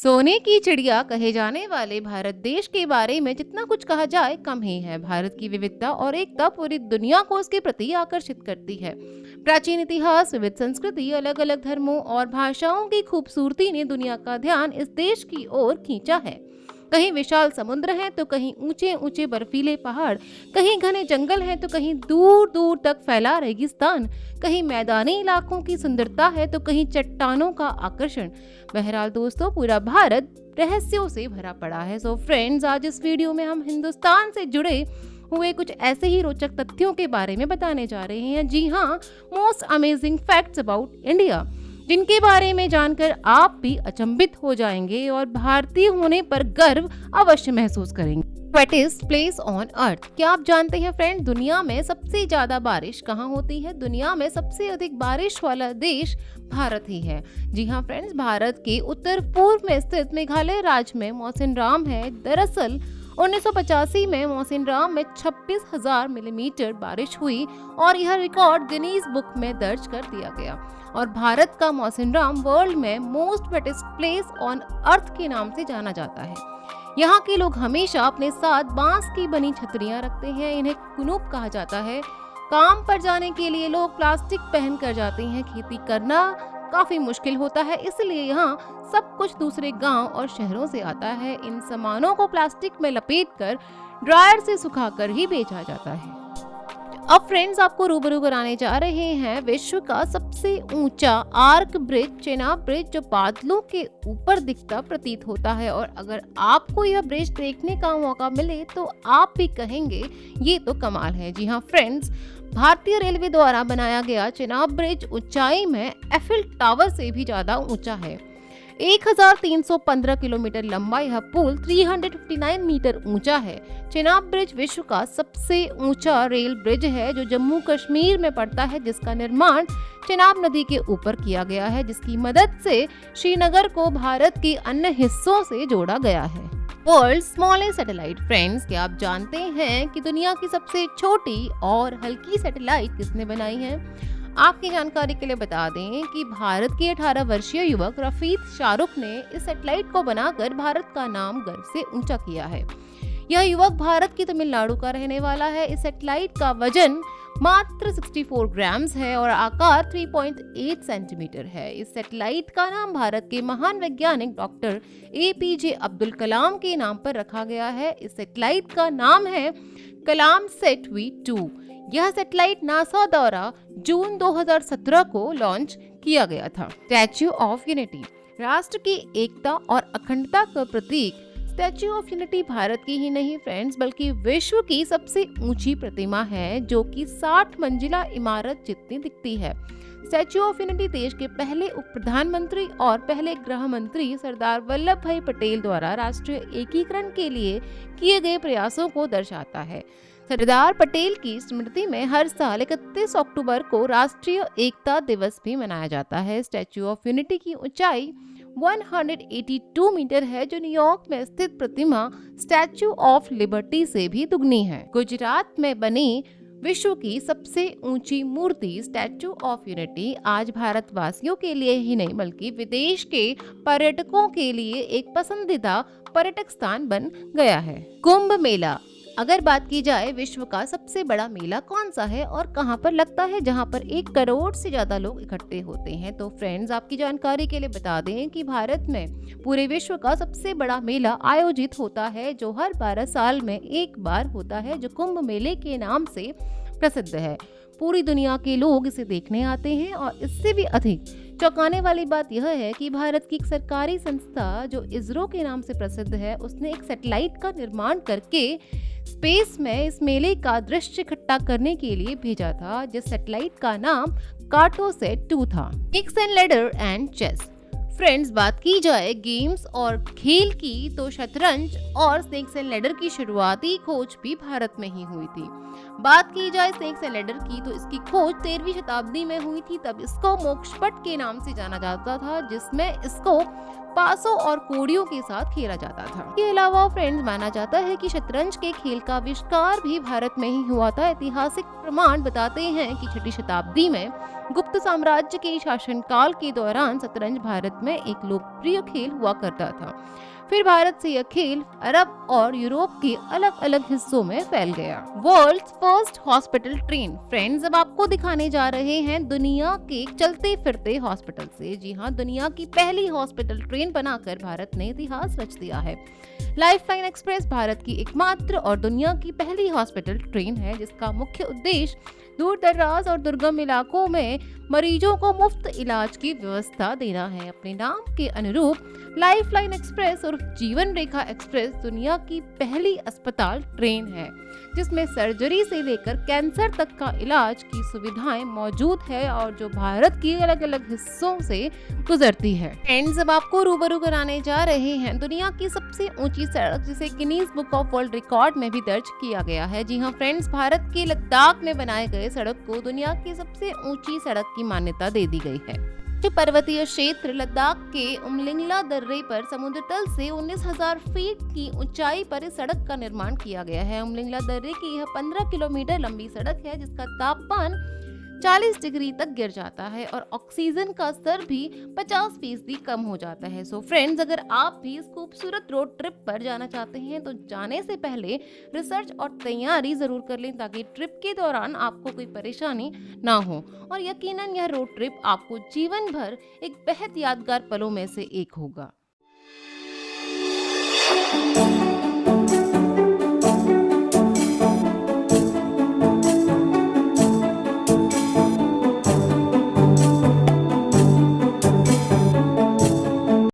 सोने की चिड़िया कहे जाने वाले भारत देश के बारे में जितना कुछ कहा जाए कम ही है। भारत की विविधता और एकता पूरी दुनिया को उसके प्रति आकर्षित करती है। प्राचीन इतिहास, विविध संस्कृति, अलग अलग धर्मों और भाषाओं की खूबसूरती ने दुनिया का ध्यान इस देश की ओर खींचा है। कहीं विशाल समुद्र हैं तो कहीं ऊंचे ऊंचे बर्फीले पहाड़, कहीं घने जंगल हैं तो कहीं दूर दूर तक फैला रेगिस्तान, कहीं मैदानी इलाकों की सुंदरता है तो कहीं चट्टानों का आकर्षण। बहरहाल दोस्तों, पूरा भारत रहस्यों से भरा पड़ा है। सो फ्रेंड्स, आज इस वीडियो में हम हिंदुस्तान से जुड़े हुए कुछ ऐसे ही रोचक तथ्यों के बारे में बताने जा रहे हैं। जी हाँ, most amazing facts about India, जिनके बारे में जानकर आप भी अचंभित हो जाएंगे और भारतीय होने पर गर्व अवश्य महसूस करेंगे। Wettest place on earth. क्या आप जानते हैं फ्रेंड, दुनिया में सबसे ज्यादा बारिश कहाँ होती है? दुनिया में सबसे अधिक बारिश वाला देश भारत ही है। जी हाँ फ्रेंड्स, भारत के उत्तर पूर्व में स्थित मेघालय राज्य में मौसिनराम है। दरअसल 1985 में मौसिनराम में 26,000 मिलीमीटर बारिश हुई और यह रिकॉर्ड गिनीज बुक में दर्ज कर दिया गया। और भारत का मौसिनराम वर्ल्ड में most wettest place on earth के नाम से जाना जाता है। यहाँ के लोग हमेशा अपने साथ बांस की बनी छतरियां रखते हैं। इन्हें कुनूप कहा जाता है। काम पर जाने के लिए लोग प्लास्टिक पहन कर जाते हैं। खेती करना काफी मुश्किल होता है, इसलिए यहाँ सब कुछ दूसरे गांव और शहरों से आता है। इन सामानों को प्लास्टिक में लपेटकर ड्रायर से सुखाकर ही बेचा जाता है। अब फ्रेंड्स, आपको रूबरू कराने जा रहे हैं विश्व का सबसे ऊंचा आर्क ब्रिज, चेनाब ब्रिज, जो बादलों के ऊपर दिखता प्रतीत होता है। और अगर आपको यह ब्रिज देखने का मौका मिले तो आप भी कहेंगे ये तो कमाल है। जी हाँ फ्रेंड्स, भारतीय रेलवे द्वारा बनाया गया चेनाब ब्रिज ऊंचाई में एफिल टावर से भी ज्यादा ऊंचा है। 1315 किलोमीटर लंबा यह पुल 359 मीटर ऊंचा है। चेनाब ब्रिज विश्व का सबसे ऊंचा रेल ब्रिज है जो जम्मू कश्मीर में पड़ता है, जिसका निर्माण चेनाब नदी के ऊपर किया गया है, जिसकी मदद से श्रीनगर को भारत के अन्य हिस्सों से जोड़ा गया है। World smallest satellite. फ्रेंड्स, क्या आप जानते हैं कि दुनिया की सबसे छोटी और हल्की सैटेलाइट किसने बनाई है? आपकी जानकारी के लिए बता दें कि भारत के 18 वर्षीय युवक रफीक शाहरुख ने इस सैटेलाइट को बनाकर भारत का नाम गर्व से ऊंचा किया है। यह युवक भारत की तमिलनाडु का रहने वाला है। इस सैटेलाइट का वजन मात्र 64 ग्राम्स है और आकार 3.8 सेंटीमीटर है। इस सैटेलाइट का नाम भारत के महान वैज्ञानिक डॉक्टर APJ अब्दुल कलाम के नाम पर रखा गया है। इस सैटेलाइट का नाम है कलाम सेट V2। यह सैटेलाइट नासा द्वारा जून 2017 को लॉन्च किया गया था। स्टैच्यू ऑफ यूनिटी, राष्ट्र की एकता और अखंडता का प्रतीक स्टैच्यू ऑफ यूनिटी भारत की ही नहीं फ्रेंड्स, बल्कि विश्व की सबसे ऊंची प्रतिमा है, जो कि 60 मंजिला इमारत जितनी दिखती है। स्टैच्यू ऑफ यूनिटी देश के पहले उप प्रधानमंत्री और पहले गृह मंत्री सरदार वल्लभ भाई पटेल द्वारा राष्ट्रीय एकीकरण के लिए किए गए प्रयासों को दर्शाता है। सरदार पटेल की स्मृति में हर साल 31 अक्टूबर को राष्ट्रीय एकता दिवस भी मनाया जाता है। स्टैच्यू ऑफ यूनिटी की ऊंचाई 182 मीटर है, जो न्यूयॉर्क में स्थित प्रतिमा स्टैच्यू ऑफ लिबर्टी से भी दुगनी है। गुजरात में बनी विश्व की सबसे ऊंची मूर्ति स्टैच्यू ऑफ यूनिटी आज भारतवासियों के लिए ही नहीं बल्कि विदेश के पर्यटकों के लिए एक पसंदीदा पर्यटक स्थान बन गया है। कुंभ मेला। अगर बात की जाए विश्व का सबसे बड़ा मेला कौन सा है और कहां पर लगता है, जहां पर 1 करोड़ से ज्यादा लोग इकट्ठे होते हैं, तो फ्रेंड्स आपकी जानकारी के लिए बता दें कि भारत में पूरे विश्व का सबसे बड़ा मेला आयोजित होता है, जो हर 12 साल में एक बार होता है, जो कुंभ मेले के नाम से प्रसिद्ध है। पूरी दुनिया के लोग इसे देखने आते हैं और इससे भी अधिक चौंकाने वाली बात यह है कि भारत की एक सरकारी संस्था जो इसरो के नाम से प्रसिद्ध है, उसने एक सैटेलाइट का निर्माण करके स्पेस में इस मेले का दृश्य इकट्ठा करने के लिए भेजा था, जिस सैटेलाइट का नाम कार्टोसैट 2 था। Snakes and ladder and chess. Friends, बात की जाए गेम्स और खेल की तो शतरंज और स्नेक्स एंड लैडर की शुरुआती खोज भी भारत में ही हुई थी। बात की जाए स्नेक्स एंड लैडर की तो इसकी खोज 13वीं शताब्दी में हुई थी। तब इसको मोक्षपट के नाम से जाना जाता था, जिसमें इसको पासों और कौड़ियों के साथ खेला जाता था। इसके अलावा फ्रेंड्स माना जाता है कि शतरंज के खेल का आविष्कार भी भारत में ही हुआ था। ऐतिहासिक प्रमाण बताते हैं कि 6वीं शताब्दी में गुप्त साम्राज्य के शासनकाल के दौरान शतरंज भारत में एक लोकप्रिय खेल हुआ करता था। फिर भारत से यह खेल अरब और यूरोप के अलग अलग हिस्सों में फैल गया। World's first hospital train. Friends, अब आपको दिखाने जा रहे हैं दुनिया के चलते फिरते हॉस्पिटल से। जी हाँ, दुनिया की पहली हॉस्पिटल ट्रेन बनाकर भारत ने इतिहास रच दिया है। लाइफलाइन एक्सप्रेस भारत की एकमात्र और दुनिया की पहली हॉस्पिटल ट्रेन है, जिसका मुख्य उद्देश्य दूर दराज और दुर्गम इलाकों में मरीजों को मुफ्त इलाज की व्यवस्था देना है। अपने नाम के अनुरूप लाइफलाइन एक्सप्रेस और जीवन रेखा एक्सप्रेस दुनिया की पहली अस्पताल ट्रेन है, जिसमें सर्जरी से लेकर कैंसर तक का इलाज की सुविधाएं मौजूद है और जो भारत के अलग अलग हिस्सों से गुजरती है। फ्रेंड्स, अब आपको रूबरू कराने जा रहे हैं दुनिया की सबसे ऊंची सड़क, जिसे Guinness book of world record में भी दर्ज किया गया है। जी हाँ फ्रेंड्स, भारत के लद्दाख में बनाए गए सड़क को दुनिया की सबसे ऊंची सड़क की मान्यता दे दी गई है। पर्वतीय क्षेत्र लद्दाख के उमलिंगला दर्रे पर समुद्र तल से 19,000 फीट की ऊंचाई पर इस सड़क का निर्माण किया गया है। उमलिंगला दर्रे की यह 15 किलोमीटर लंबी सड़क है, जिसका तापमान 40 डिग्री तक गिर जाता है और ऑक्सीजन का स्तर भी 50% कम हो जाता है। सो फ्रेंड्स, अगर आप भी इस खूबसूरत रोड ट्रिप पर जाना चाहते हैं तो जाने से पहले रिसर्च और तैयारी जरूर कर लें, ताकि ट्रिप के दौरान आपको कोई परेशानी ना हो। और यकीनन यह रोड ट्रिप आपको जीवन भर एक बेहद यादगार पलों में से एक होगा।